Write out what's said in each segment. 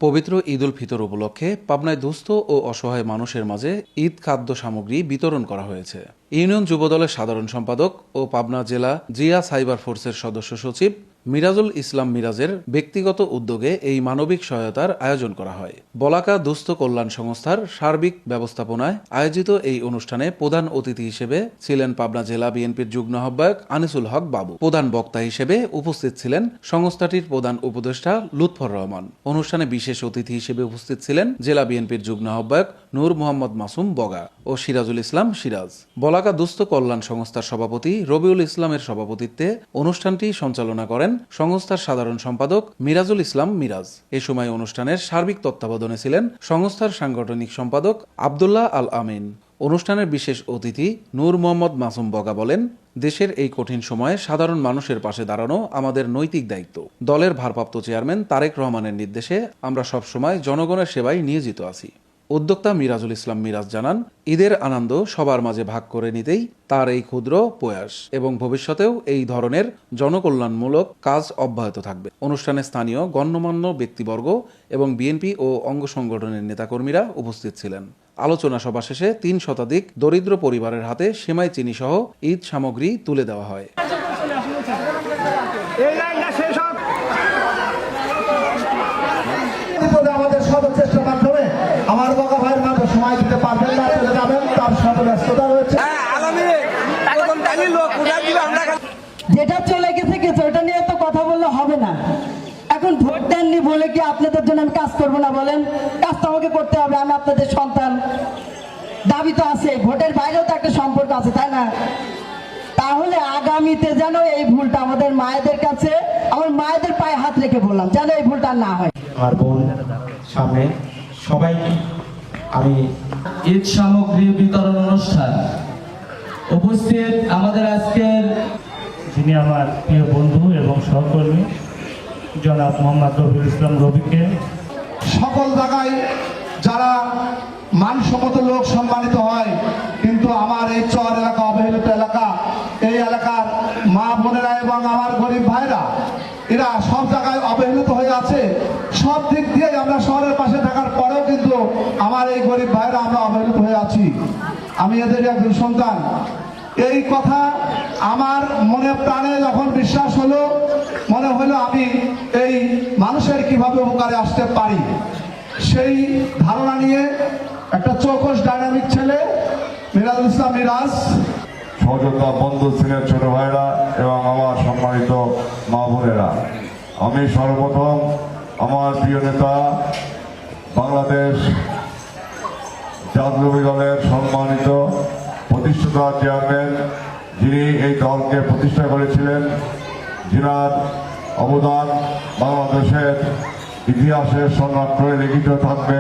পবিত্র ঈদ উল ফিতর উপলক্ষে পাবনায় দুস্থ ও অসহায় মানুষের মাঝে ঈদ খাদ্য সামগ্রী বিতরণ করা হয়েছে। ইউনিয়ন যুবদলের সাধারণ সম্পাদক ও পাবনা জেলা জিয়া সাইবার ফোর্সের সদস্য সচিব মিরাজুল ইসলাম মিরাজের ব্যক্তিগত উদ্যোগে এই মানবিক সহায়তার আয়োজন করা হয়। বলাকা দুস্থ কল্যাণ সংস্থার সার্বিক ব্যবস্থাপনায় আয়োজিত এই অনুষ্ঠানে প্রধান অতিথি হিসেবে ছিলেন পাবনা জেলা বিএনপির যুগ্ম আহ্বায়ক আনিসুল হক বাবু। প্রধান বক্তা হিসেবে উপস্থিত ছিলেন সংস্থাটির প্রধান উপদেষ্টা লুৎফর রহমান। অনুষ্ঠানে বিশেষ অতিথি হিসেবে উপস্থিত ছিলেন জেলা বিএনপির যুগ্ম আহ্বায়ক নূর মোহাম্মদ মাসুম বগা ও সিরাজুল ইসলাম সিরাজ। বলাকা দুস্থ কল্যাণ সংস্থার সভাপতি রবিউল ইসলামের সভাপতিত্বে অনুষ্ঠানটি সঞ্চালনা করেন সংস্থার সাধারণ সম্পাদক মিরাজুল ইসলাম মিরাজ। এ সময় অনুষ্ঠানের সার্বিক তত্ত্বাবধানে ছিলেন সংস্থার সাংগঠনিক সম্পাদক আব্দুল্লাহ আল আমিন। অনুষ্ঠানের বিশেষ অতিথি নূর মোহাম্মদ মাসুম বগা বলেন, দেশের এই কঠিন সময়ে সাধারণ মানুষের পাশে দাঁড়ানো আমাদের নৈতিক দায়িত্ব। দলের ভারপ্রাপ্ত চেয়ারম্যান তারেক রহমানের নির্দেশে আমরা সবসময় জনগণের সেবায় নিয়োজিত আছি। উদ্যোক্তা মিরাজুল ইসলাম মিরাজ জানান, ঈদের আনন্দ সবার মাঝে ভাগ করে নিতেই তার এই ক্ষুদ্র প্রয়াস এবং ভবিষ্যতেও এই ধরনের জনকল্যাণমূলক কাজ অব্যাহত থাকবে। অনুষ্ঠানে স্থানীয় গণ্যমান্য ব্যক্তিবর্গ এবং বিএনপি ও অঙ্গ সংগঠনের নেতাকর্মীরা উপস্থিত ছিলেন। আলোচনা সভা শেষে ৩ শতাধিক দরিদ্র পরিবারের হাতে সেমাই চিনি সহ ঈদ সামগ্রী তুলে দেওয়া হয়। আমাদের সদর চেষ্টার মাধ্যমে আমার বগা ভাইয়ের মাঝে সময় দিতে পারবেন না, চলে যাবেন, তার সাথে ব্যস্ততা রয়েছে। যেটা চলে গেছে ওটা নিয়ে তো কথা বললে হবে না। এখন ভোট দেননি বলে কি আপনাদের জন্য আমি কাজ করবো না? বলেন, কাজ তো আমাকে করতে হবে। আমি আপনাদের সন্তান, দাবি তো আছে, ভোটের বাইরেও তো একটা সম্পর্ক আছে, তাই না? তাহলে আগামীতে যেন এই ভুলটা আমাদের মায়েদের কাছে, আমার মায়েদের পায়ে হাত রেখে বললাম, যেন এই ভুলটা না হয়। আমার বোন সামনে সবাই আমি ঈদ সামগ্রী বিতরণ অনুষ্ঠান উপস্থিত আমাদের আজকের যিনি আমার প্রিয় বন্ধু এবং সহকর্মী জনাব মোহাম্মদ রবিউল ইসলাম রবিকে, সকল জায়গায় যারা মানসম্মত লোক সম্মানিত হয়, কিন্তু আমার এই চর এলাকা অবহেলিত এলাকা, এই এলাকার মা বোনেরা এবং আমার গরিব ভাইরা এরা সব জায়গায় অবহেলিত হয়ে আছে। সব দিক দিয়ে আমরা শহরের পাশে থাকার পরেও কিন্তু আমার এই গরিব ভাইরা আমরা অবহেলিত হয়ে আছি। আমি এদের একজন সন্তান। এই কথা আমার মনে প্রাণে যখন বিশ্বাস হলো, মনে হলো আমি এই মানুষের কিভাবে উপকারে আসতে পারি, সেই ধারণা নিয়ে একটা চৌকস ডাইনামিক ছেলে মিরাজুল ইসলাম মিরাজ, সহযোদ্ধা বন্ধু ছিলেন ছোট ভাইরা এবং আমার সম্মানিত মা বোনেরা, আমি সর্বপ্রথম আমার প্রিয় নেতা বাংলাদেশ জাতীয় দলের সম্মানিত প্রতিষ্ঠাতা চেয়ারম্যান, যিনি এই দলকে প্রতিষ্ঠা করেছিলেন, যিনার অবদান বাংলাদেশের ইতিহাসে স্বর্ণাক্ষরে লিখিত থাকবে।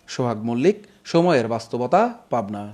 সোহাগ মল্লিক, সময়ের বাস্তবতা, পাবনা।